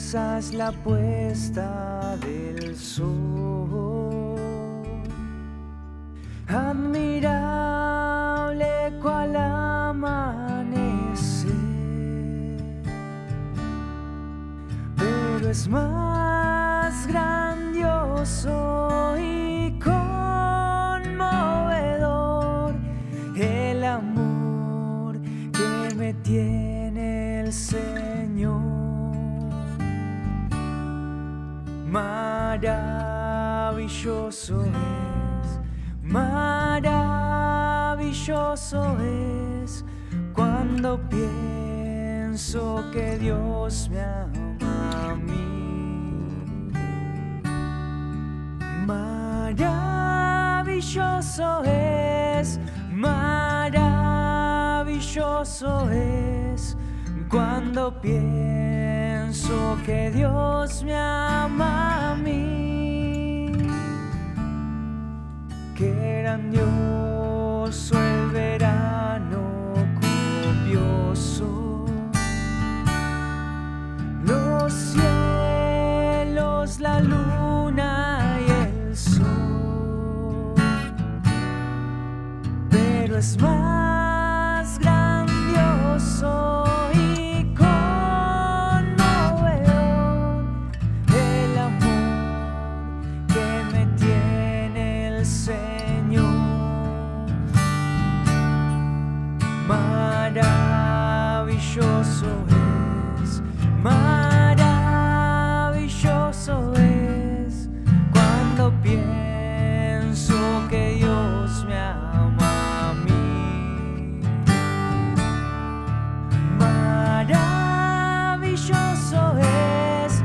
hermosa es la puesta del sol, admirable cual amanecer, pero es más grandioso y conmovedor el amor que me tiene el Señor. Maravilloso es cuando pienso que Dios me ama a mí. Maravilloso es cuando pienso que Dios me ama a mí. Qué grandioso el verano copioso, los cielos, la luna y el sol, pero es más grandioso y conmovedor el amor que me tiene el Señor. Maravilloso es cuando pienso que Dios me ama a mí. Maravilloso es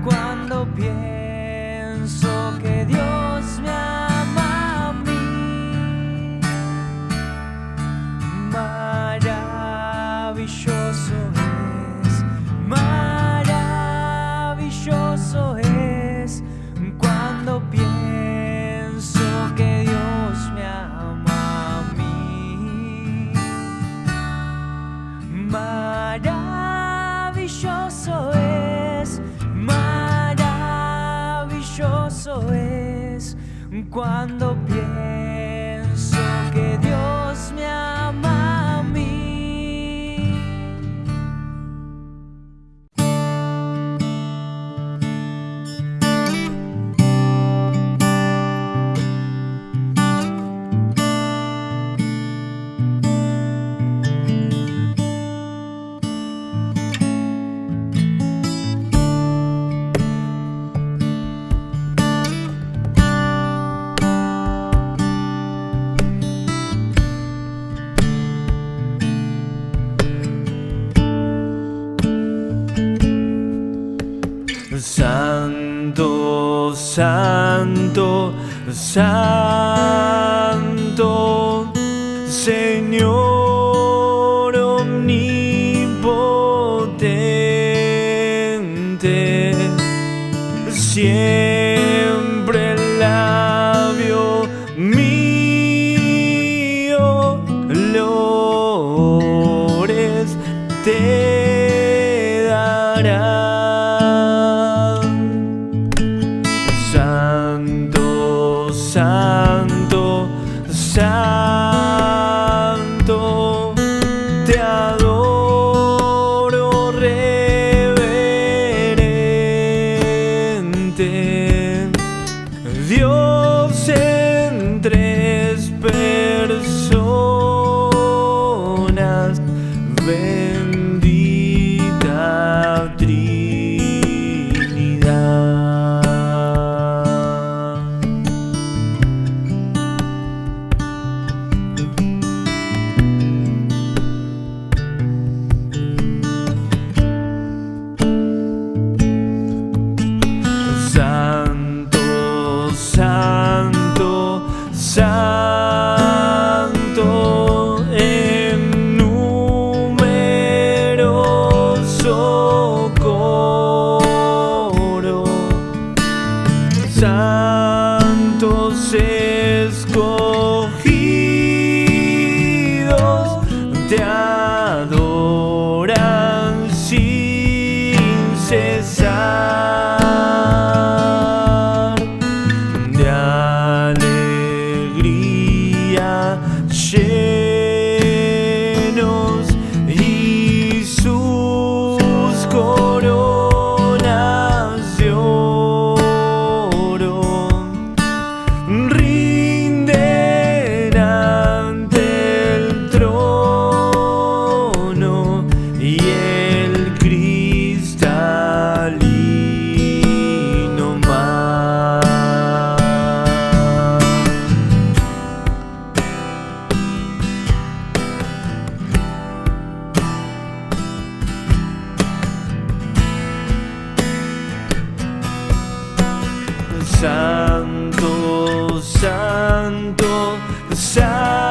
cuando pienso que Dios me ama a mí. Maravilloso es cuando pienso que Dios me ama a mí. Maravilloso es cuando pienso que Dios me ama a mí. Santo, santo, santo, Señor omnipotente, siempre el labio mío lores te dará. Santo, santo, santo, te adoro reverente, Dios en tres personas, bendita Trinidad. Santo, en numeroso coro, santos escogidos te adoro. santo, santo, santo,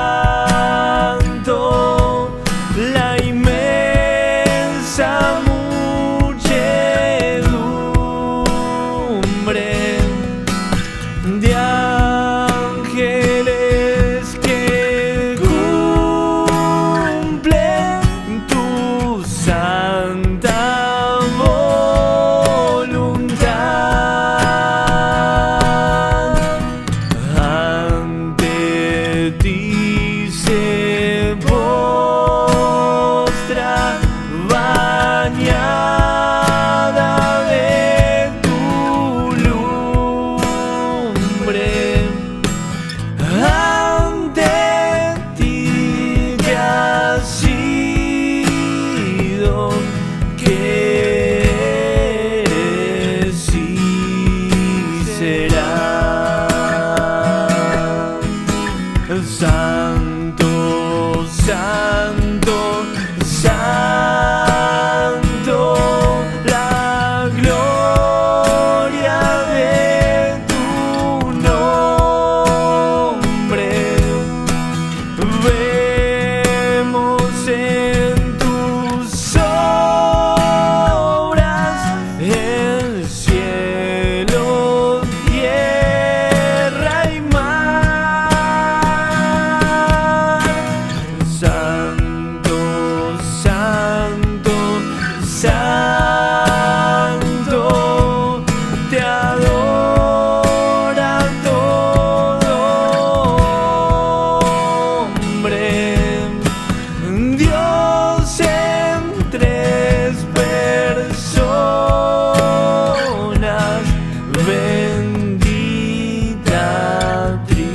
la inmensa muchedumbre de ángeles que cumplen tu santa voluntad. Ante ti se postra bañada de tu lumbre. Ante ti que has sido, que eres y serás. Santo, santo, santo, la gloria de tu nombre. Vemos en tus obras el cielo, tierra y mar. Santo, santo, santo, te adora todo hombre. Dios en tres personas, bendita Trinidad.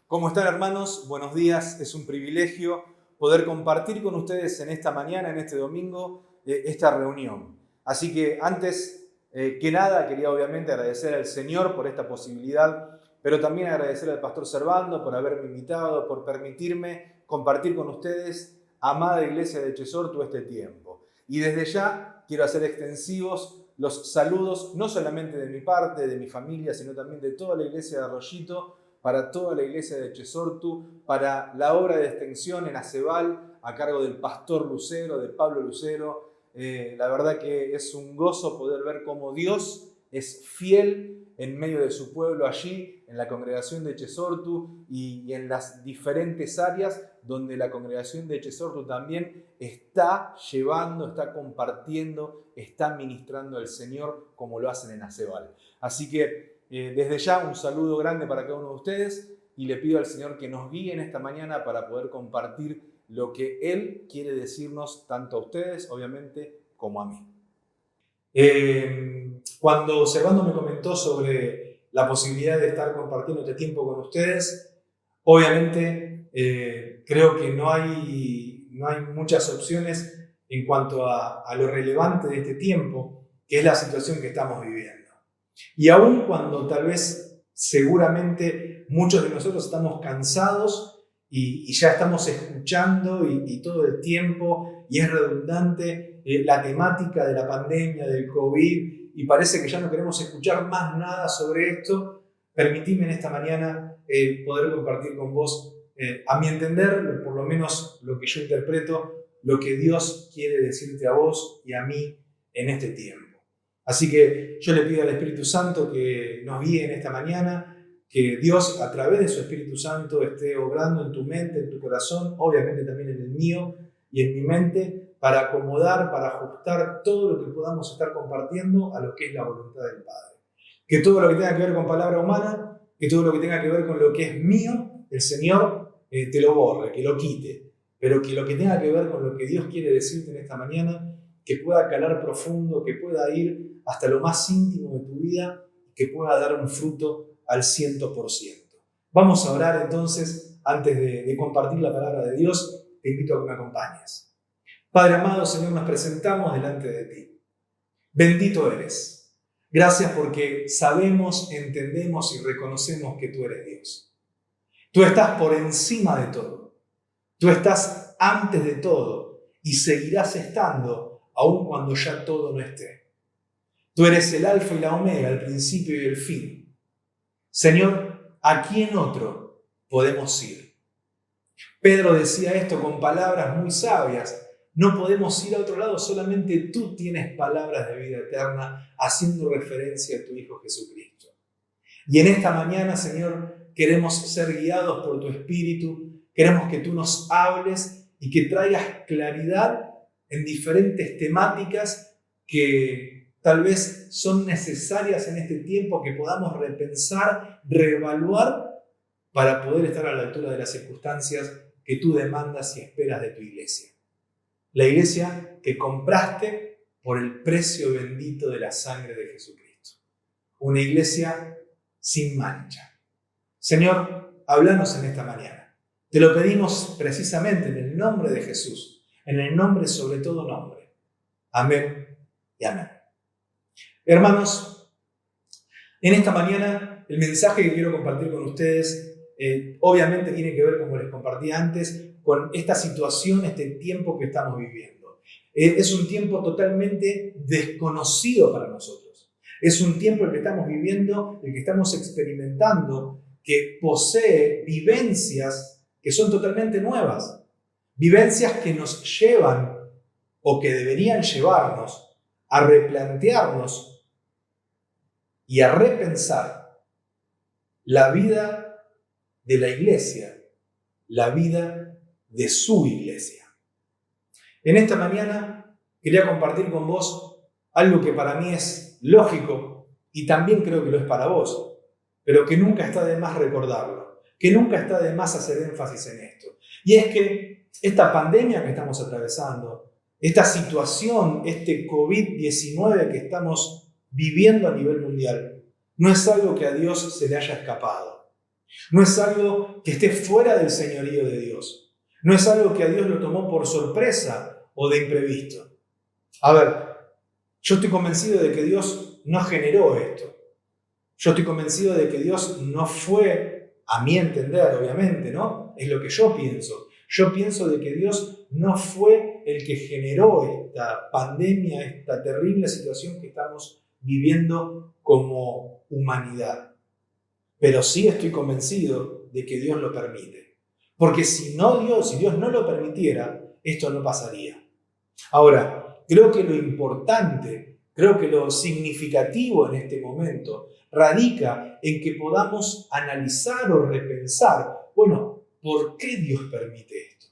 ¿Cómo están, hermanos? Buenos días. Es un privilegio poder compartir con ustedes en esta mañana, en este domingo, esta reunión. Así que antes que nada quería obviamente agradecer al Señor por esta posibilidad, pero también agradecer al pastor Servando por haberme invitado, por permitirme compartir con ustedes, amada Iglesia de Echesortu, este tiempo. Y desde ya quiero hacer extensivos los saludos, no solamente de mi parte, de mi familia, sino también de toda la Iglesia de Arroyito, para toda la Iglesia de Echesortu, para la obra de extensión en Acebal, a cargo del pastor Lucero, de Pablo Lucero. La verdad que es un gozo poder ver cómo Dios es fiel en medio de su pueblo allí, en la congregación de Echesortu y en las diferentes áreas donde la congregación de Echesortu también está llevando, está compartiendo, está ministrando al Señor como lo hacen en Acebal. Así que desde ya un saludo grande para cada uno de ustedes y le pido al Señor que nos guíe en esta mañana para poder compartir lo que Él quiere decirnos tanto a ustedes, obviamente, como a mí. Cuando Servando me comentó sobre la posibilidad de estar compartiendo este tiempo con ustedes, obviamente creo que no hay muchas opciones en cuanto a lo relevante de este tiempo, que es la situación que estamos viviendo. Y aun cuando tal vez seguramente muchos de nosotros estamos cansados y ya estamos escuchando y todo el tiempo, y es redundante la temática de la pandemia, del COVID, y parece que ya no queremos escuchar más nada sobre esto, permitidme en esta mañana poder compartir con vos, a mi entender, por lo menos lo que yo interpreto, lo que Dios quiere decirte a vos y a mí en este tiempo. Así que yo le pido al Espíritu Santo que nos guíe en esta mañana, que Dios a través de su Espíritu Santo esté obrando en tu mente, en tu corazón, obviamente también en el mío y en mi mente, para acomodar, para ajustar todo lo que podamos estar compartiendo a lo que es la voluntad del Padre. Que todo lo que tenga que ver con palabra humana, que todo lo que tenga que ver con lo que es mío, el Señor te lo borre, que lo quite, pero que lo que tenga que ver con lo que Dios quiere decirte en esta mañana, que pueda calar profundo, que pueda ir hasta lo más íntimo de tu vida, que pueda dar un fruto al 100%. Vamos a orar entonces, antes de compartir la palabra de Dios, te invito a que me acompañes. Padre amado, Señor, nos presentamos delante de ti. Bendito eres. Gracias porque sabemos, entendemos y reconocemos que tú eres Dios. Tú estás por encima de todo. Tú estás antes de todo y seguirás estando aun cuando ya todo no esté. Tú eres el alfa y la omega, el principio y el fin. Señor, ¿a quién otro podemos ir? Pedro decía esto con palabras muy sabias. No podemos ir a otro lado, solamente tú tienes palabras de vida eterna, haciendo referencia a tu Hijo Jesucristo. Y en esta mañana, Señor, queremos ser guiados por tu Espíritu, queremos que tú nos hables y que traigas claridad en diferentes temáticas que tal vez son necesarias en este tiempo, que podamos repensar, reevaluar para poder estar a la altura de las circunstancias que tú demandas y esperas de tu iglesia. La iglesia que compraste por el precio bendito de la sangre de Jesucristo. Una iglesia sin mancha. Señor, háblanos en esta mañana. Te lo pedimos precisamente en el nombre de Jesús, en el nombre sobre todo nombre. Amén y amén. Hermanos, en esta mañana el mensaje que quiero compartir con ustedes obviamente tiene que ver, como les compartí antes, con esta situación, este tiempo que estamos viviendo. Es un tiempo totalmente desconocido para nosotros. Es un tiempo el que estamos viviendo, el que estamos experimentando, que posee vivencias que son totalmente nuevas. Vivencias que nos llevan, o que deberían llevarnos, a replantearnos y a repensar la vida de la iglesia, la vida de su iglesia. En esta mañana quería compartir con vos algo que para mí es lógico y también creo que lo es para vos, pero que nunca está de más recordarlo, que nunca está de más hacer énfasis en esto. Y es que esta pandemia que estamos atravesando, esta situación, este COVID-19 que estamos viviendo a nivel mundial, no es algo que a Dios se le haya escapado. No es algo que esté fuera del señorío de Dios. No es algo que a Dios lo tomó por sorpresa o de imprevisto. A ver, yo estoy convencido de que Dios no generó esto. Yo estoy convencido de que Dios no fue, a mi entender, obviamente, ¿no? Es lo que yo pienso. Yo pienso de que Dios no fue el que generó esta pandemia, esta terrible situación que estamos viviendo como humanidad. Pero sí estoy convencido de que Dios lo permite. Porque si Dios no lo permitiera, esto no pasaría. Ahora, creo que lo importante, creo que lo significativo en este momento radica en que podamos analizar o repensar, bueno, ¿por qué Dios permite esto?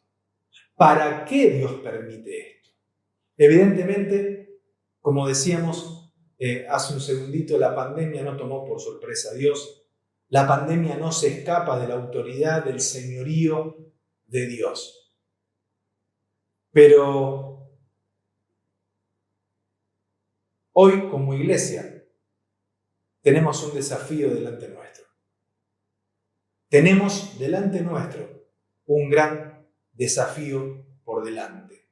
¿Para qué Dios permite esto? Evidentemente, como decíamos hace un segundito, la pandemia no tomó por sorpresa a Dios. La pandemia no se escapa de la autoridad, del señorío de Dios. Pero hoy, como iglesia, tenemos un desafío delante nuestro. Tenemos delante nuestro un gran desafío por delante.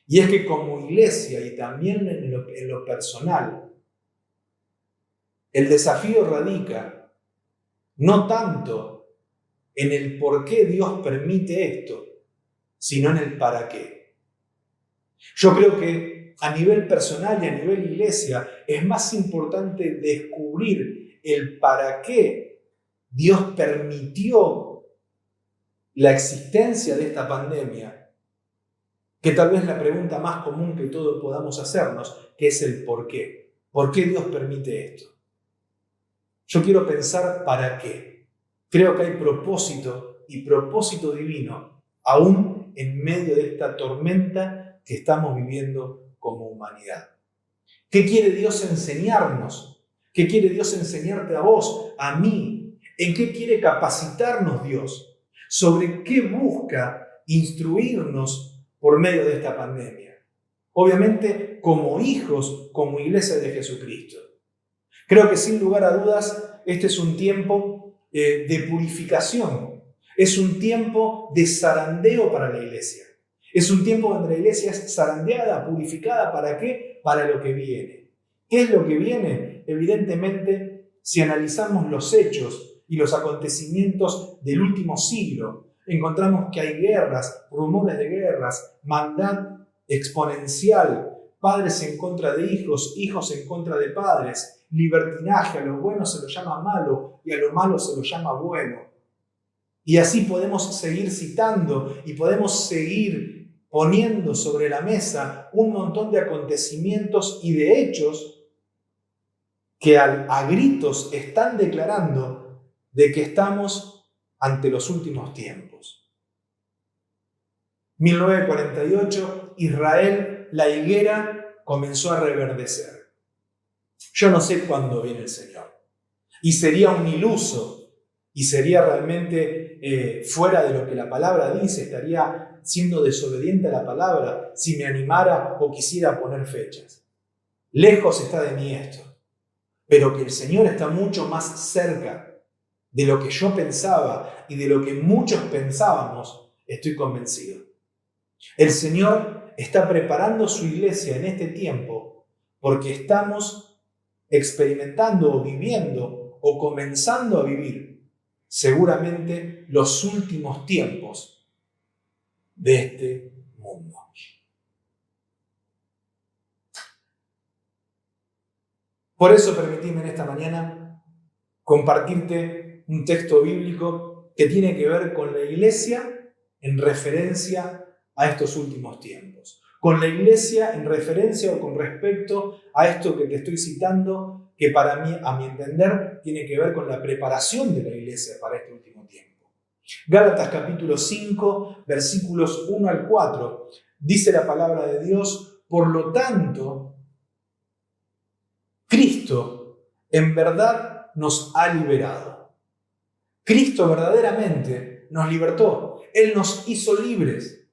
Y es que como iglesia y también en lo personal, el desafío radica no tanto en el por qué Dios permite esto, sino en el para qué. Yo creo que a nivel personal y a nivel iglesia es más importante descubrir el para qué Dios permitió la existencia de esta pandemia, que tal vez la pregunta más común que todos podamos hacernos, que es el por qué. ¿Por qué Dios permite esto? Yo quiero pensar para qué. Creo que hay propósito y propósito divino, aún en medio de esta tormenta que estamos viviendo como humanidad. ¿Qué quiere Dios enseñarnos? ¿Qué quiere Dios enseñarte a vos, a mí? ¿En qué quiere capacitarnos Dios? ¿Sobre qué busca instruirnos por medio de esta pandemia? Obviamente, como hijos, como iglesia de Jesucristo. Creo que sin lugar a dudas, este es un tiempo de purificación. Es un tiempo de zarandeo para la iglesia. Es un tiempo donde la iglesia es zarandeada, purificada. ¿Para qué? Para lo que viene. ¿Qué es lo que viene? Evidentemente, si analizamos los hechos y los acontecimientos del último siglo, encontramos que hay guerras, rumores de guerras, maldad exponencial, padres en contra de hijos, hijos en contra de padres, libertinaje, a lo bueno se lo llama malo y a lo malo se lo llama bueno. Y así podemos seguir citando y podemos seguir poniendo sobre la mesa un montón de acontecimientos y de hechos que a gritos están declarando de que estamos ante los últimos tiempos. 1948, Israel, la higuera comenzó a reverdecer. Yo no sé cuándo viene el Señor. Y sería un iluso, y sería realmente fuera de lo que la palabra dice, estaría siendo desobediente a la palabra si me animara o quisiera poner fechas. Lejos está de mí esto, pero que el Señor está mucho más cerca de lo que yo pensaba y de lo que muchos pensábamos, estoy convencido. El Señor está preparando su iglesia en este tiempo porque estamos experimentando o viviendo o comenzando a vivir seguramente los últimos tiempos de este mundo. Por eso permitime en esta mañana compartirte un texto bíblico que tiene que ver con la iglesia en referencia a estos últimos tiempos. Con la iglesia en referencia o con respecto a esto que te estoy citando, que para mí, a mi entender, tiene que ver con la preparación de la iglesia para este último tiempo. Gálatas capítulo 5, versículos 1 al 4, dice la palabra de Dios: por lo tanto, Cristo en verdad nos ha liberado. Cristo verdaderamente nos libertó. Él nos hizo libres.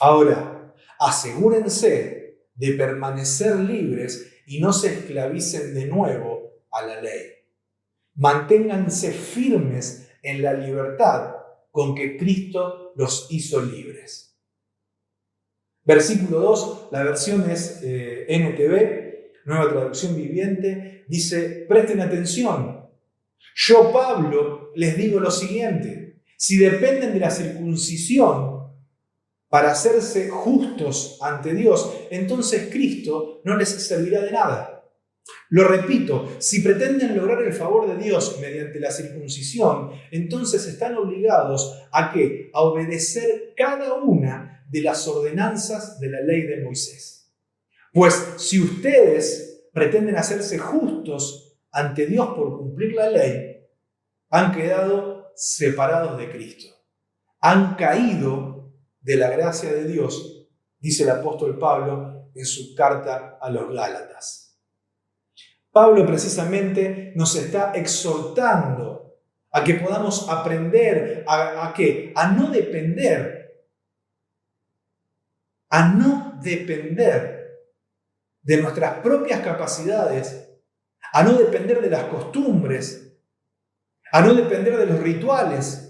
Ahora, asegúrense de permanecer libres y no se esclavicen de nuevo a la ley. Manténganse firmes en la libertad con que Cristo los hizo libres. Versículo 2, la versión es NTV, Nueva Traducción Viviente, dice: presten atención. Yo, Pablo, les digo lo siguiente: si dependen de la circuncisión para hacerse justos ante Dios, entonces Cristo no les servirá de nada. Lo repito, si pretenden lograr el favor de Dios mediante la circuncisión, entonces están obligados ¿a qué? A obedecer cada una de las ordenanzas de la ley de Moisés. Pues si ustedes pretenden hacerse justos ante Dios por cumplir la ley, han quedado separados de Cristo. Han caído de la gracia de Dios, dice el apóstol Pablo en su carta a los Gálatas. Pablo precisamente nos está exhortando a que podamos aprender a ¿qué? A no depender de nuestras propias capacidades, a no depender de las costumbres, a no depender de los rituales,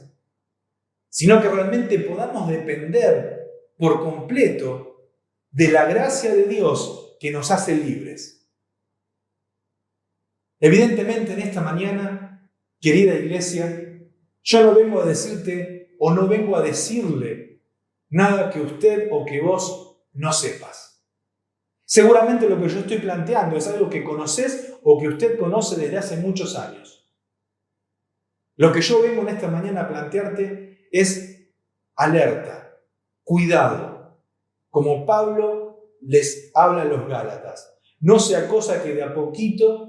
sino que realmente podamos depender por completo de la gracia de Dios que nos hace libres. Evidentemente en esta mañana, querida iglesia, yo no vengo a decirte o no vengo a decirle nada que usted o que vos no sepas. Seguramente lo que yo estoy planteando es algo que conoces o que usted conoce desde hace muchos años. Lo que yo vengo en esta mañana a plantearte es alerta, cuidado, como Pablo les habla a los Gálatas. No sea cosa que de a poquito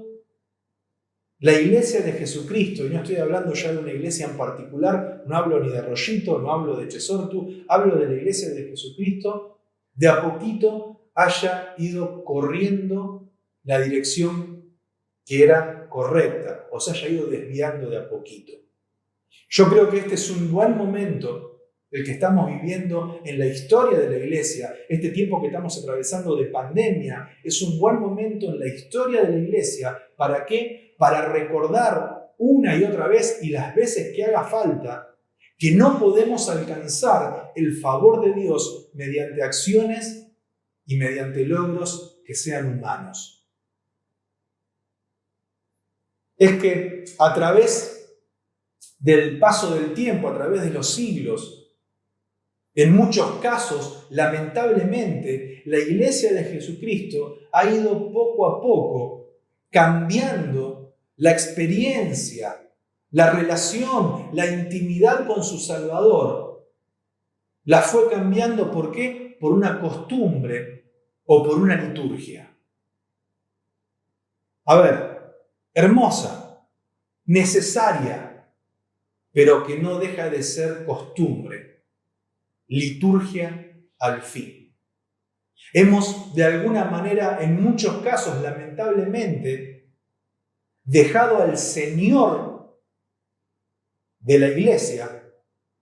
la iglesia de Jesucristo, y no estoy hablando ya de una iglesia en particular, no hablo ni de Rollito, no hablo de Chesortu, hablo de la iglesia de Jesucristo, de a poquito haya ido corriendo la dirección que era correcta, o se haya ido desviando de a poquito. Yo creo que este es un buen momento el que estamos viviendo en la historia de la iglesia. Este tiempo que estamos atravesando de pandemia es un buen momento en la historia de la iglesia. ¿Para qué? Para recordar una y otra vez y las veces que haga falta que no podemos alcanzar el favor de Dios mediante acciones y mediante logros que sean humanos. Es que a través del paso del tiempo, a través de los siglos, en muchos casos, lamentablemente, la Iglesia de Jesucristo ha ido poco a poco cambiando la experiencia, la relación, la intimidad con su Salvador. La fue cambiando, ¿por qué? Por una costumbre o por una liturgia. A ver, hermosa, necesaria, pero que no deja de ser costumbre. Liturgia al fin. Hemos, de alguna manera, en muchos casos, lamentablemente, dejado al Señor de la Iglesia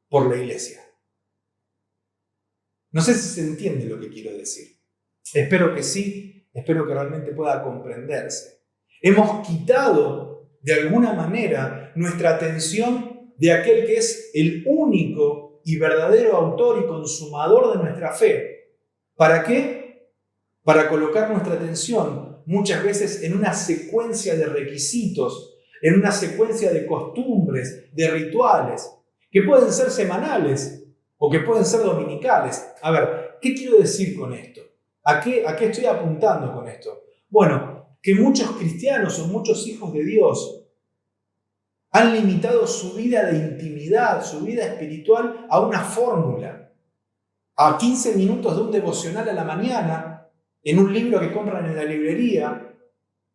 por la Iglesia. No sé si se entiende lo que quiero decir. Espero que sí, espero que realmente pueda comprenderse. Hemos quitado, de alguna manera, nuestra atención de aquel que es el único y verdadero autor y consumador de nuestra fe. ¿Para qué? Para colocar nuestra atención muchas veces en una secuencia de requisitos, en una secuencia de costumbres, de rituales, que pueden ser semanales o que pueden ser dominicales. A ver, ¿qué quiero decir con esto? ¿A qué estoy apuntando con esto? Bueno, que muchos cristianos o muchos hijos de Dios han limitado su vida de intimidad, su vida espiritual a una fórmula, a 15 minutos de un devocional a la mañana, en un libro que compran en la librería,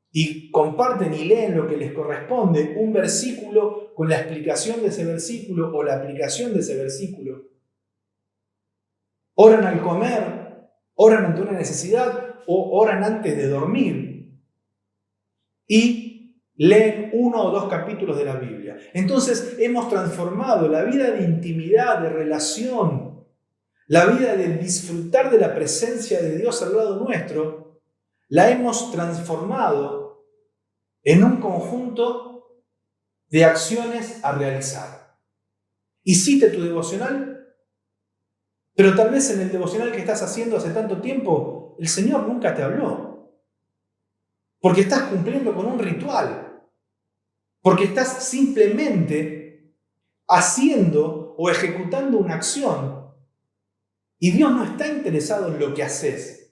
y comparten y leen lo que les corresponde, un versículo con la explicación de ese versículo o la aplicación de ese versículo. Oran al comer, oran ante una necesidad o oran antes de dormir. Y leen 1 o 2 capítulos de la Biblia. Entonces hemos transformado la vida de intimidad, de relación, la vida de disfrutar de la presencia de Dios al lado nuestro, la hemos transformado en un conjunto de acciones a realizar. Hiciste tu devocional, pero tal vez en el devocional que estás haciendo hace tanto tiempo, el Señor nunca te habló. Porque estás cumpliendo con un ritual. Porque estás simplemente haciendo o ejecutando una acción. Y Dios no está interesado en lo que haces.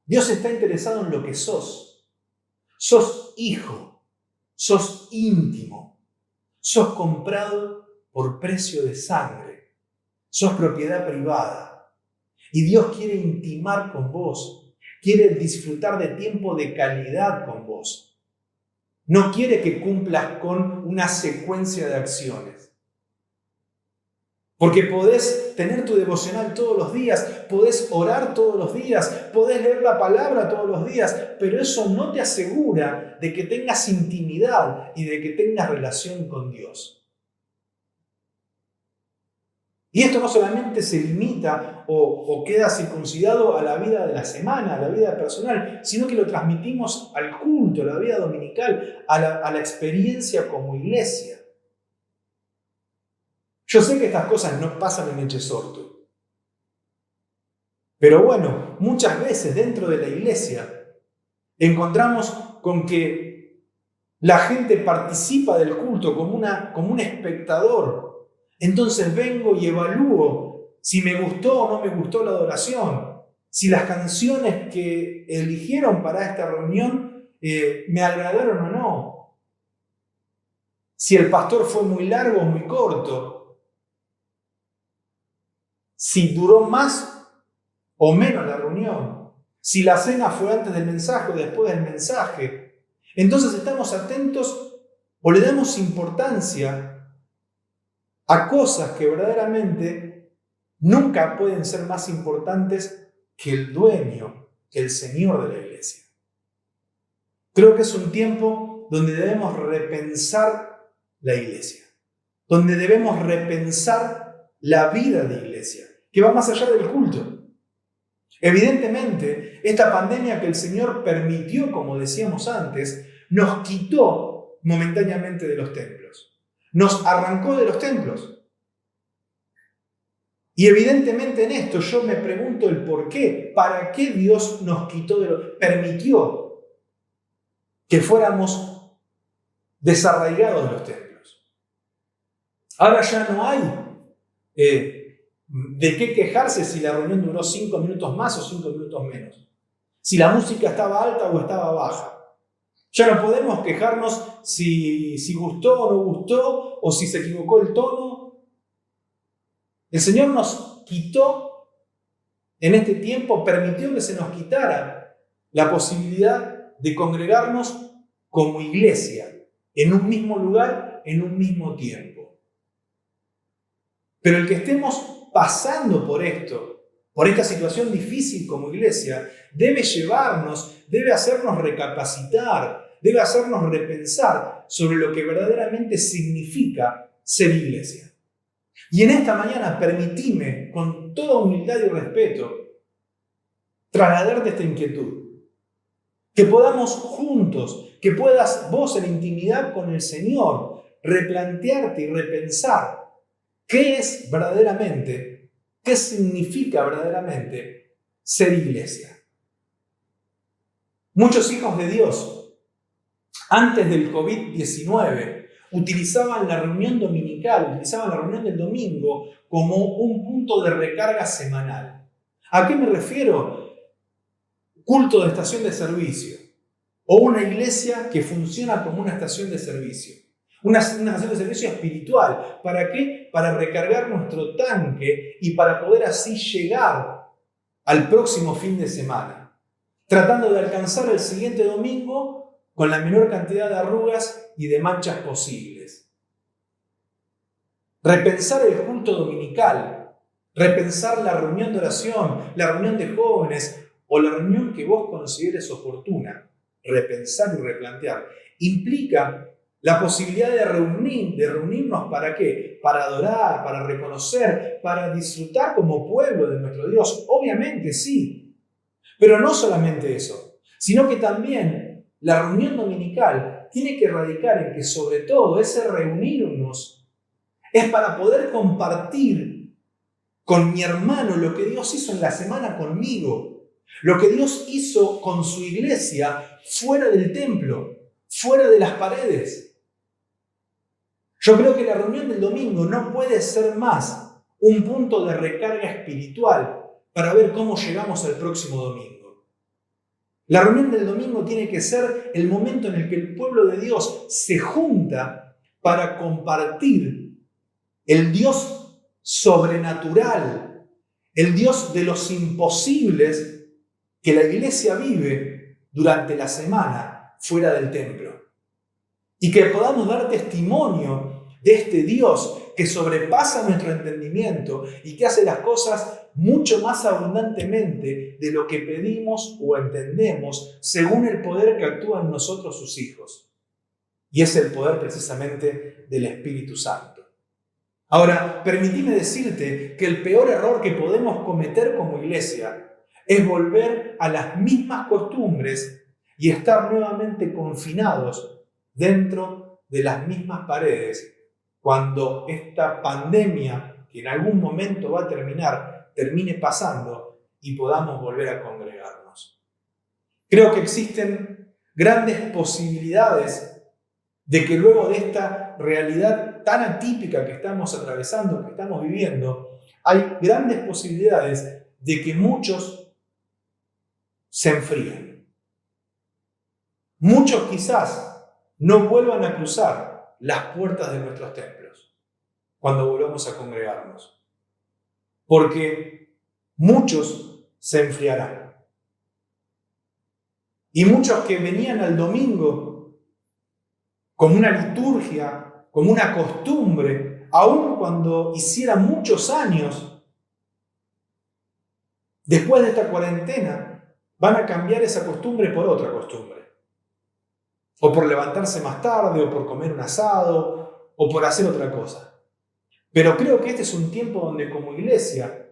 Dios está interesado en lo que sos. Sos hijo, sos íntimo, sos comprado por precio de sangre, sos propiedad privada. Y Dios quiere intimar con vos, quiere disfrutar de tiempo de calidad con vos. No quiere que cumplas con una secuencia de acciones. Porque podés tener tu devocional todos los días, podés orar todos los días, podés leer la palabra todos los días, pero eso no te asegura de que tengas intimidad y de que tengas relación con Dios. Y esto no solamente se limita o queda circuncidado a la vida de la semana, a la vida personal, sino que lo transmitimos al culto, a la vida dominical, a la experiencia como iglesia. Yo sé que estas cosas no pasan en Echesortu. Pero bueno, muchas veces dentro de la iglesia encontramos con que la gente participa del culto como un espectador. Entonces vengo y evalúo si me gustó o no me gustó la adoración, si las canciones que eligieron para esta reunión me agradaron o no, si el pastor fue muy largo o muy corto, si duró más o menos la reunión, si la cena fue antes del mensaje o después del mensaje. Entonces estamos atentos o le damos importancia a cosas que verdaderamente nunca pueden ser más importantes que el dueño, que el Señor de la iglesia. Creo que es un tiempo donde debemos repensar la iglesia, donde debemos repensar la vida de iglesia, que va más allá del culto. Evidentemente, esta pandemia que el Señor permitió, como decíamos antes, nos quitó momentáneamente de los templos. Nos arrancó de los templos. Y evidentemente en esto yo me pregunto el por qué. ¿Para qué Dios nos permitió que fuéramos desarraigados de los templos? Ahora ya no hay de qué quejarse si la reunión duró 5 minutos más o 5 minutos menos. Si la música estaba alta o estaba baja. Ya no podemos quejarnos si gustó o no gustó, o si se equivocó el tono. El Señor nos quitó en este tiempo, permitió que se nos quitara la posibilidad de congregarnos como iglesia, en un mismo lugar, en un mismo tiempo. Pero el que estemos pasando por esto, por esta situación difícil como iglesia, debe llevarnos, debe hacernos recapacitar, debe hacernos repensar sobre lo que verdaderamente significa ser iglesia. Y en esta mañana permitime, con toda humildad y respeto, trasladarte esta inquietud. Que podamos juntos, que puedas vos en intimidad con el Señor, replantearte y repensar qué es verdaderamente, qué significa verdaderamente ser iglesia. Muchos hijos de Dios, antes del COVID-19, utilizaban la reunión dominical, utilizaban la reunión del domingo como un punto de recarga semanal. ¿A qué me refiero? Culto de estación de servicio o una iglesia que funciona como una estación de servicio. Una estación de servicio espiritual. ¿Para qué? Para recargar nuestro tanque y para poder así llegar al próximo fin de semana, tratando de alcanzar el siguiente domingo con la menor cantidad de arrugas y de manchas posibles. Repensar el culto dominical, repensar la reunión de oración, la reunión de jóvenes o la reunión que vos consideres oportuna, repensar y replantear, implica la posibilidad de reunirnos ¿para qué? Para adorar, para reconocer, para disfrutar como pueblo de nuestro Dios. Obviamente sí, pero no solamente eso, sino que también la reunión dominical tiene que radicar en que sobre todo ese reunirnos es para poder compartir con mi hermano lo que Dios hizo en la semana conmigo, lo que Dios hizo con su iglesia fuera del templo, fuera de las paredes. Yo creo que la reunión del domingo no puede ser más un punto de recarga espiritual para ver cómo llegamos al próximo domingo. La reunión del domingo tiene que ser el momento en el que el pueblo de Dios se junta para compartir el Dios sobrenatural, el Dios de los imposibles que la iglesia vive durante la semana fuera del templo. Y que podamos dar testimonio de este Dios que sobrepasa nuestro entendimiento y que hace las cosas mucho más abundantemente de lo que pedimos o entendemos según el poder que actúa en nosotros sus hijos. Y es el poder precisamente del Espíritu Santo. Ahora, permitime decirte que el peor error que podemos cometer como iglesia es volver a las mismas costumbres y estar nuevamente confinados dentro de las mismas paredes cuando esta pandemia, que en algún momento va a termine pasando y podamos volver a congregarnos. Creo que existen grandes posibilidades de que luego de esta realidad tan atípica que estamos atravesando, que estamos viviendo, hay grandes posibilidades de que muchos se enfríen. Muchos quizás no vuelvan a cruzar las puertas de nuestros templos cuando volvamos a congregarnos, porque muchos se enfriarán. Y muchos que venían al domingo como una liturgia, como una costumbre, aun cuando hiciera muchos años, después de esta cuarentena, van a cambiar esa costumbre por otra costumbre. O por levantarse más tarde, o por comer un asado, o por hacer otra cosa. Pero creo que este es un tiempo donde como iglesia,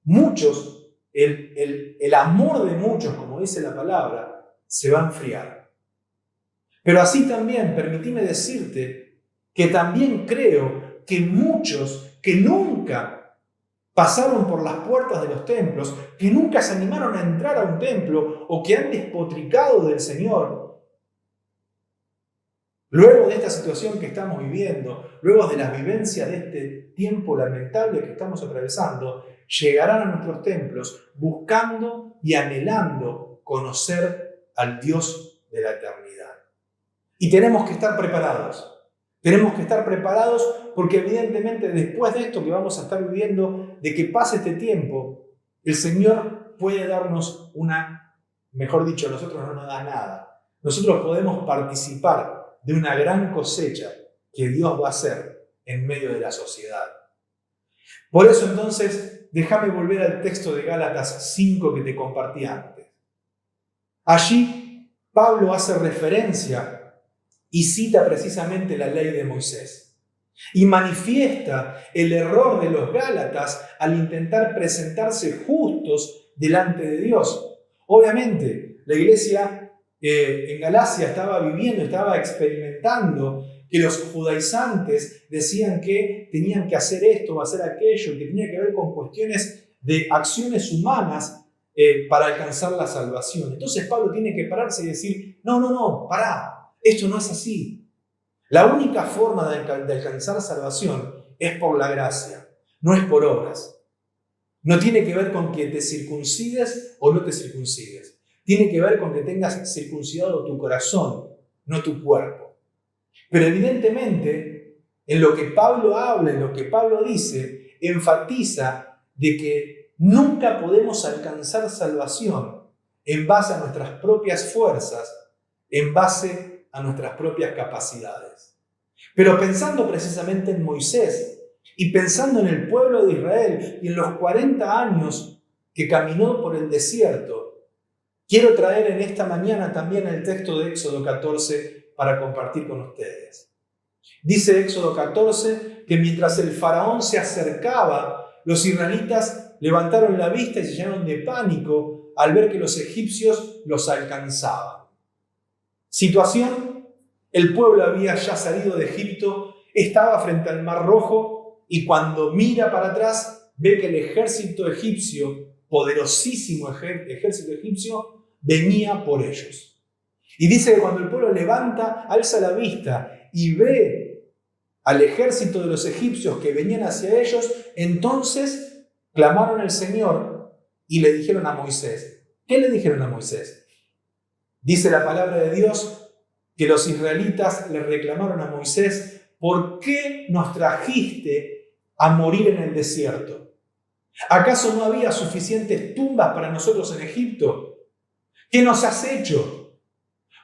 muchos, el amor de muchos, como dice la palabra, se va a enfriar. Pero así también, permitime decirte, que también creo que muchos que nunca pasaron por las puertas de los templos, que nunca se animaron a entrar a un templo o que han despotricado del Señor. Luego de esta situación que estamos viviendo, luego de las vivencias de este tiempo lamentable que estamos atravesando, llegarán a nuestros templos buscando y anhelando conocer al Dios de la eternidad. Y tenemos que estar preparados. Tenemos que estar preparados porque evidentemente después de esto que vamos a estar viviendo, de que pase este tiempo, el Señor puede darnos mejor dicho, a nosotros no nos da nada. Nosotros podemos participar de una gran cosecha que Dios va a hacer en medio de la sociedad. Por eso entonces, déjame volver al texto de Gálatas 5 que te compartí antes. Allí Pablo hace referencia y cita precisamente la ley de Moisés. Y manifiesta el error de los Gálatas al intentar presentarse justos delante de Dios. Obviamente, la iglesia en Galacia estaba viviendo, estaba experimentando que los judaizantes decían que tenían que hacer esto o hacer aquello, que tenía que ver con cuestiones de acciones humanas para alcanzar la salvación. Entonces Pablo tiene que pararse y decir, no, pará. Esto no es así. La única forma de alcanzar salvación es por la gracia, no es por obras. No tiene que ver con que te circuncides o no te circuncides. Tiene que ver con que tengas circuncidado tu corazón, no tu cuerpo. Pero evidentemente, en lo que Pablo habla, en lo que Pablo dice, enfatiza de que nunca podemos alcanzar salvación en base a nuestras propias fuerzas, en base a nuestras propias capacidades. Pero pensando precisamente en Moisés y pensando en el pueblo de Israel y en los 40 años que caminó por el desierto, quiero traer en esta mañana también el texto de Éxodo 14 para compartir con ustedes. Dice Éxodo 14 que mientras el faraón se acercaba, los israelitas levantaron la vista y se llenaron de pánico al ver que los egipcios los alcanzaban. Situación, el pueblo había ya salido de Egipto, estaba frente al Mar Rojo y cuando mira para atrás ve que el ejército egipcio, poderosísimo ejército egipcio, venía por ellos. Y dice que cuando el pueblo alza la vista y ve al ejército de los egipcios que venían hacia ellos, entonces clamaron al Señor y le dijeron a Moisés. ¿Qué le dijeron a Moisés? Dice la palabra de Dios que los israelitas le reclamaron a Moisés, ¿por qué nos trajiste a morir en el desierto? ¿Acaso no había suficientes tumbas para nosotros en Egipto? ¿Qué nos has hecho?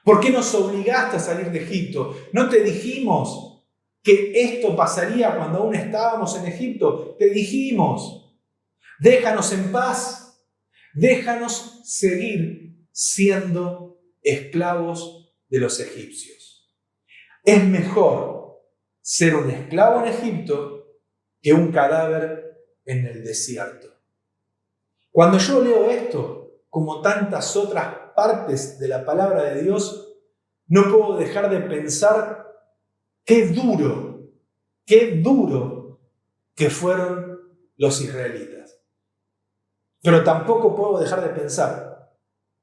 ¿Por qué nos obligaste a salir de Egipto? ¿No te dijimos que esto pasaría cuando aún estábamos en Egipto? Te dijimos, déjanos en paz, déjanos seguir siendo esclavos de los egipcios. Es mejor ser un esclavo en Egipto que un cadáver en el desierto. Cuando yo leo esto, como tantas otras partes de la palabra de Dios, no puedo dejar de pensar qué duro que fueron los israelitas. Pero tampoco puedo dejar de pensar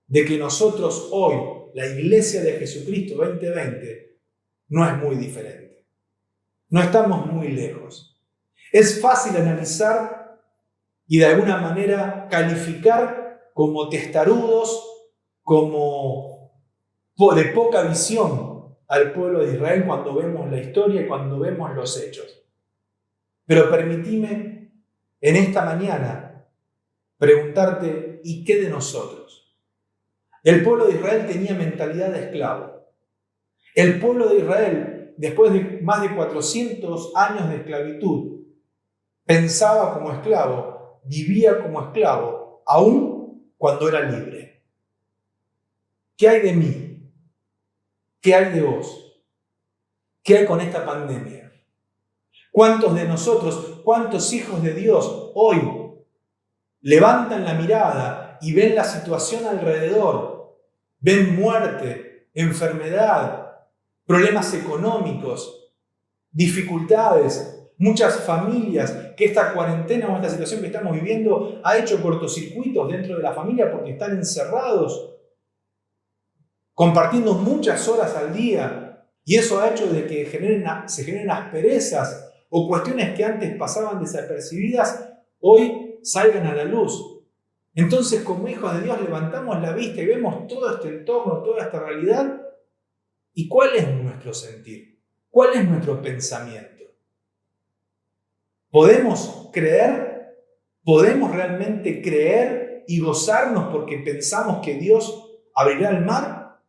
de que nosotros hoy, la Iglesia de Jesucristo 2020, no es muy diferente. No estamos muy lejos. Es fácil analizar y de alguna manera calificar como testarudos, como de poca visión al pueblo de Israel cuando vemos la historia y cuando vemos los hechos. Pero permitime en esta mañana preguntarte, ¿y qué de nosotros? El pueblo de Israel tenía mentalidad de esclavo. El pueblo de Israel, después de más de 400 años de esclavitud, pensaba como esclavo, vivía como esclavo, aún cuando era libre. ¿Qué hay de mí? ¿Qué hay de vos? ¿Qué hay con esta pandemia? ¿Cuántos de nosotros, cuántos hijos de Dios hoy levantan la mirada y ven la situación alrededor? Ven muerte, enfermedad, problemas económicos, dificultades, muchas familias, que esta cuarentena o esta situación que estamos viviendo ha hecho cortocircuitos dentro de la familia porque están encerrados, compartiendo muchas horas al día, y eso ha hecho de que se generen asperezas o cuestiones que antes pasaban desapercibidas, hoy salgan a la luz. Entonces, como hijos de Dios, levantamos la vista y vemos todo este entorno, toda esta realidad. ¿Y cuál es nuestro sentir? ¿Cuál es nuestro pensamiento? ¿Podemos creer? ¿Podemos realmente creer y gozarnos porque pensamos que Dios abrirá el mar?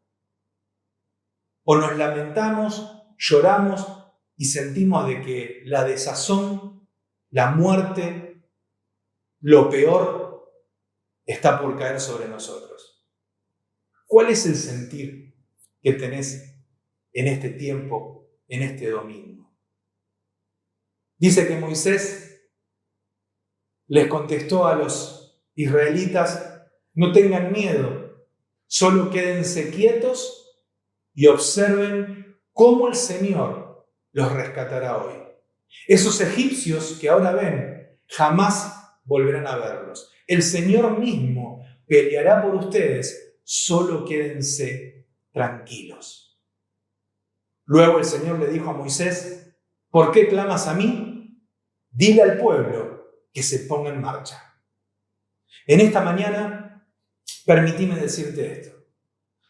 ¿O nos lamentamos, lloramos y sentimos de que la desazón, la muerte, lo peor está por caer sobre nosotros? ¿Cuál es el sentir que tenés en este tiempo, en este domingo? Dice que Moisés les contestó a los israelitas: no tengan miedo, solo quédense quietos y observen cómo el Señor los rescatará hoy. Esos egipcios que ahora ven, jamás volverán a verlos. El Señor mismo peleará por ustedes, solo quédense tranquilos. Luego el Señor le dijo a Moisés: ¿por qué clamas a mí? Dile al pueblo que se ponga en marcha. En esta mañana, permitime decirte esto.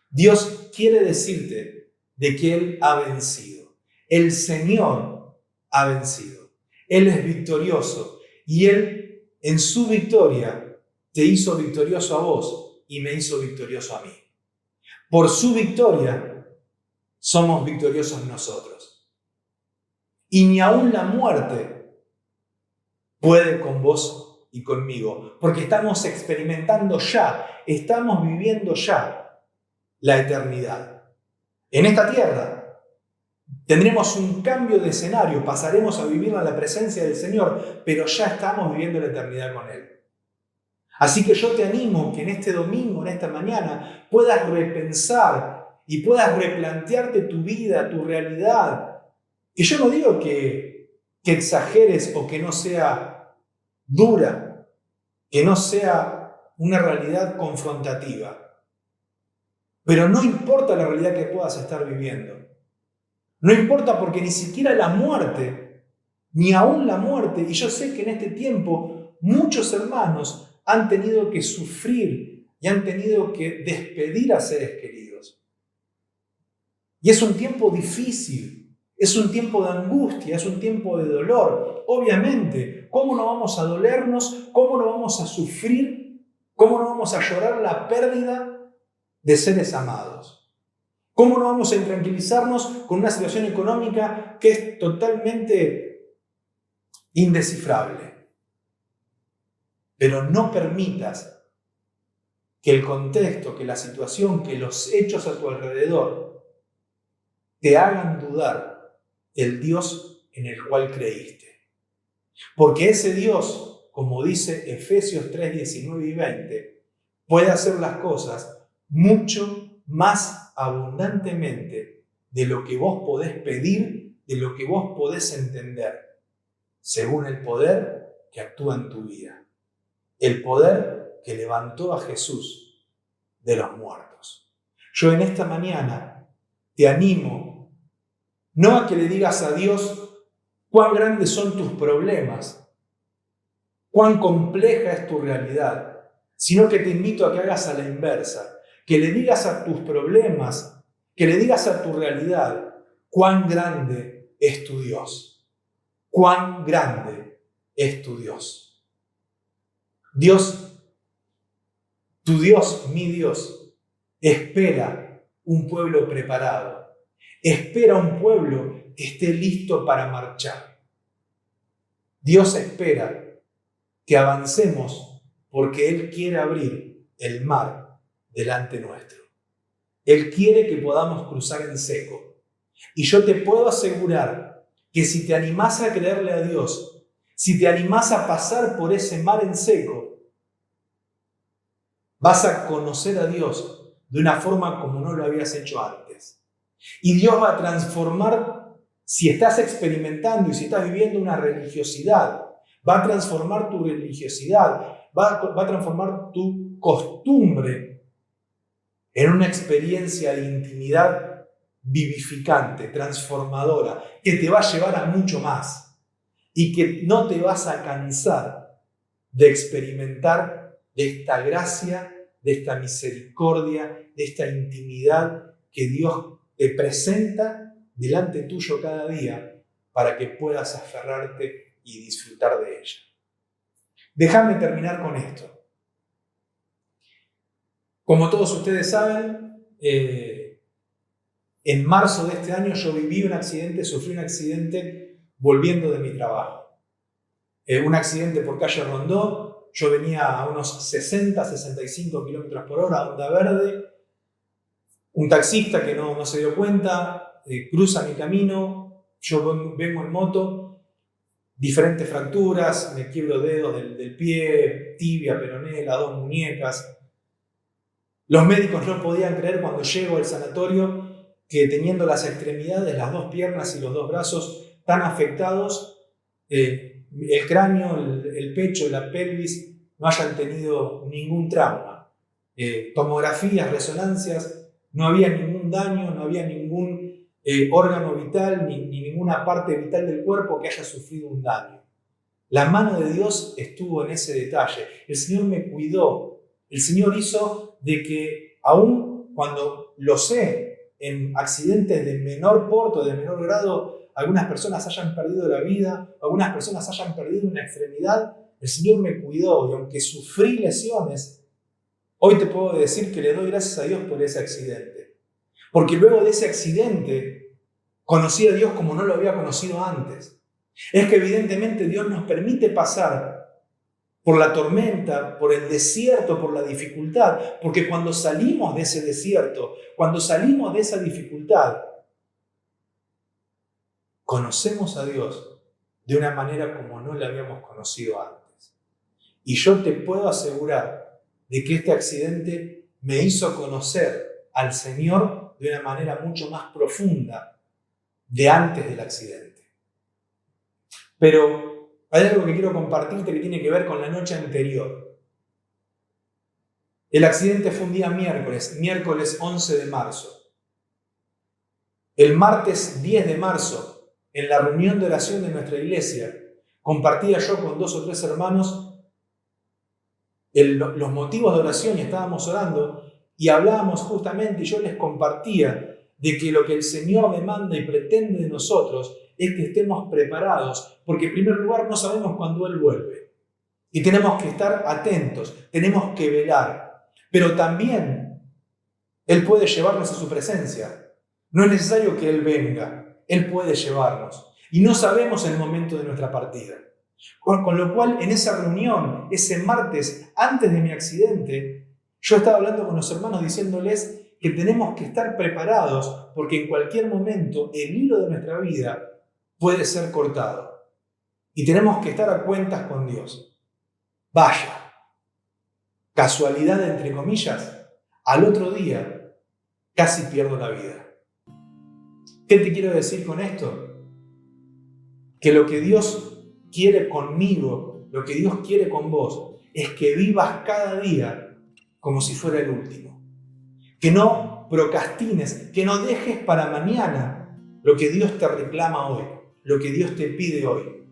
Dios quiere decirte de que Él ha vencido. El Señor ha vencido. Él es victorioso y Él, en su victoria, te hizo victorioso a vos y me hizo victorioso a mí. Por su victoria, somos victoriosos nosotros. Y ni aún la muerte puede con vos y conmigo, porque estamos experimentando ya, estamos viviendo ya la eternidad. En esta tierra tendremos un cambio de escenario, pasaremos a vivir en la presencia del Señor, pero ya estamos viviendo la eternidad con Él. Así que yo te animo que en este domingo, en esta mañana, puedas repensar y puedas replantearte tu vida, tu realidad. Y yo no digo que exageres o que no sea dura, que no sea una realidad confrontativa. Pero no importa la realidad que puedas estar viviendo. No importa, porque ni siquiera la muerte, ni aún la muerte, y yo sé que en este tiempo muchos hermanos han tenido que sufrir y han tenido que despedir a seres queridos. Y es un tiempo difícil, es un tiempo de angustia, es un tiempo de dolor. Obviamente, ¿cómo no vamos a dolernos? ¿Cómo no vamos a sufrir? ¿Cómo no vamos a llorar la pérdida de seres amados? ¿Cómo no vamos a intranquilizarnos con una situación económica que es totalmente indescifrable? Pero no permitas que el contexto, que la situación, que los hechos a tu alrededor te hagan dudar del Dios en el cual creíste. Porque ese Dios, como dice Efesios 3, 19 y 20, puede hacer las cosas mucho más abundantemente de lo que vos podés pedir, de lo que vos podés entender, según el poder que actúa en tu vida. El poder que levantó a Jesús de los muertos. Yo en esta mañana te animo, no a que le digas a Dios cuán grandes son tus problemas, cuán compleja es tu realidad, sino que te invito a que hagas a la inversa, que le digas a tus problemas, que le digas a tu realidad cuán grande es tu Dios, cuán grande es tu Dios. Dios, tu Dios, mi Dios, espera un pueblo preparado. Espera un pueblo que esté listo para marchar. Dios espera que avancemos porque Él quiere abrir el mar delante nuestro. Él quiere que podamos cruzar en seco. Y yo te puedo asegurar que si te animás a creerle a Dios, si te animás a pasar por ese mar en seco, vas a conocer a Dios de una forma como no lo habías hecho antes. Y Dios va a transformar Si estás experimentando y si estás viviendo una religiosidad, va a transformar tu religiosidad, va a transformar tu costumbre en una experiencia de intimidad vivificante, transformadora, que te va a llevar a mucho más y que no te vas a cansar de experimentar de esta gracia, de esta misericordia, de esta intimidad que Dios te presenta delante tuyo cada día para que puedas aferrarte y disfrutar de ella. Déjame terminar con esto. Como todos ustedes saben, en marzo de este año yo sufrí un accidente volviendo de mi trabajo. Un accidente por calle Rondó, yo venía a unos 60-65 km por hora, onda verde, un taxista que no se dio cuenta, cruza mi camino, yo vengo en moto, diferentes fracturas, me quiebro dedos del pie, tibia, peroné, las dos muñecas. Los médicos no podían creer cuando llego al sanatorio que teniendo las extremidades, las dos piernas y los dos brazos tan afectados, el cráneo, el pecho, la pelvis no hayan tenido ningún trauma. Tomografías, resonancias, no había ningún daño, no había ningún órgano vital ni ninguna parte vital del cuerpo que haya sufrido un daño. La mano de Dios estuvo en ese detalle. El Señor me cuidó. El Señor hizo de que, aun cuando lo sé, en accidentes de menor porte, de menor grado, algunas personas hayan perdido la vida, algunas personas hayan perdido una extremidad, el Señor me cuidó y aunque sufrí lesiones, hoy te puedo decir que le doy gracias a Dios por ese accidente. Porque luego de ese accidente conocí a Dios como no lo había conocido antes. Es que evidentemente Dios nos permite pasar por la tormenta, por el desierto, por la dificultad, porque cuando salimos de ese desierto, cuando salimos de esa dificultad, conocemos a Dios de una manera como no la habíamos conocido antes. Y yo te puedo asegurar de que este accidente me hizo conocer al Señor de una manera mucho más profunda de antes del accidente. Pero hay algo que quiero compartirte que tiene que ver con la noche anterior. El accidente fue un día miércoles 11 de marzo. El martes 10 de marzo, en la reunión de oración de nuestra iglesia, compartía yo con 2 o 3 hermanos los motivos de oración y estábamos orando y hablábamos justamente y yo les compartía de que lo que el Señor demanda y pretende de nosotros es que estemos preparados, porque en primer lugar no sabemos cuándo Él vuelve. Y tenemos que estar atentos, tenemos que velar. Pero también Él puede llevarnos a su presencia. No es necesario que Él venga, Él puede llevarnos. Y no sabemos el momento de nuestra partida. Con lo cual, en esa reunión, ese martes, antes de mi accidente, yo estaba hablando con los hermanos diciéndoles que tenemos que estar preparados, porque en cualquier momento el hilo de nuestra vida puede ser cortado. Y tenemos que estar a cuentas con Dios. Vaya, casualidad entre comillas, al otro día casi pierdo la vida. ¿Qué te quiero decir con esto? Que lo que Dios quiere conmigo, lo que Dios quiere con vos, es que vivas cada día como si fuera el último. Que no procrastines, que no dejes para mañana lo que Dios te reclama hoy, lo que Dios te pide hoy.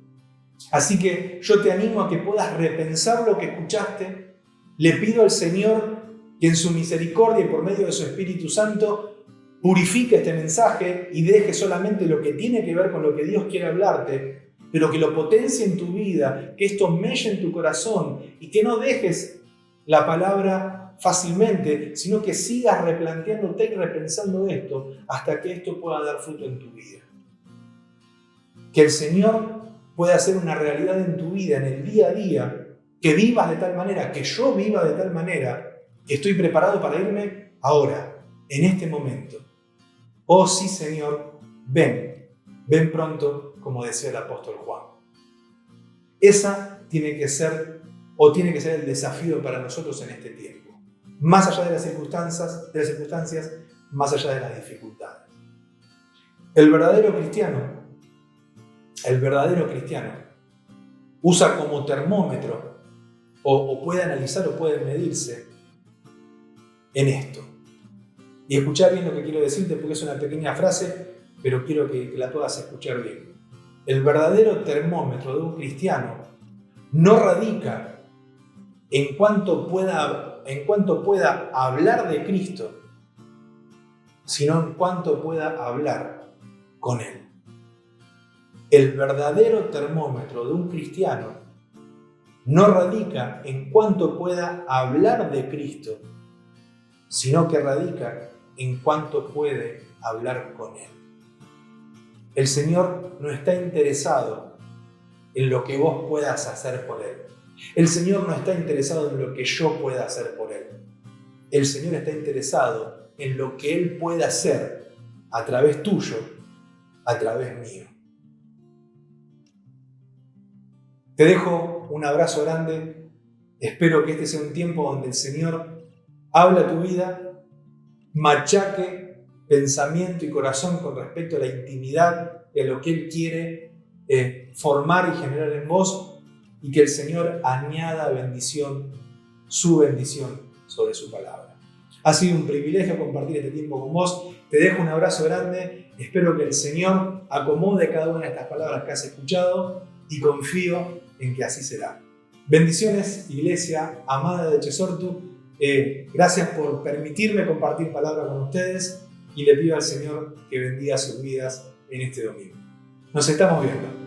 Así que yo te animo a que puedas repensar lo que escuchaste. Le pido al Señor que en su misericordia y por medio de su Espíritu Santo purifique este mensaje y deje solamente lo que tiene que ver con lo que Dios quiere hablarte, pero que lo potencie en tu vida, que esto melle en tu corazón y que no dejes la palabra fácilmente, sino que sigas replanteándote y repensando esto hasta que esto pueda dar fruto en tu vida. Que el Señor pueda hacer una realidad en tu vida, en el día a día, que vivas de tal manera, que yo viva de tal manera, que estoy preparado para irme ahora, en este momento. Oh sí, Señor, ven pronto, como decía el apóstol Juan. Esa tiene que ser el desafío para nosotros en este tiempo. Más allá de las circunstancias, más allá de las dificultades. El verdadero cristiano el verdadero cristiano usa como termómetro o puede analizar o puede medirse en esto. Y escuchar bien lo que quiero decirte porque es una pequeña frase, pero quiero que la puedas escuchar bien. El verdadero termómetro de un cristiano no radica en cuanto pueda hablar de Cristo, sino en cuanto pueda hablar con Él. El verdadero termómetro de un cristiano no radica en cuanto pueda hablar de Cristo, sino que radica en cuanto puede hablar con Él. El Señor no está interesado en lo que vos puedas hacer por Él. El Señor no está interesado en lo que yo pueda hacer por Él. El Señor está interesado en lo que Él pueda hacer a través tuyo, a través mío. Te dejo un abrazo grande. Espero que este sea un tiempo donde el Señor hable a tu vida, machaque pensamiento y corazón con respecto a la intimidad y a lo que Él quiere formar y generar en vos, y que el Señor añada bendición, su bendición sobre su palabra. Ha sido un privilegio compartir este tiempo con vos. Te dejo un abrazo grande. Espero que el Señor acomode cada una de estas palabras que has escuchado y confío en que así será. Bendiciones, iglesia amada de Chesortu. Gracias por permitirme compartir palabra con ustedes y le pido al Señor que bendiga sus vidas en este domingo. Nos estamos viendo.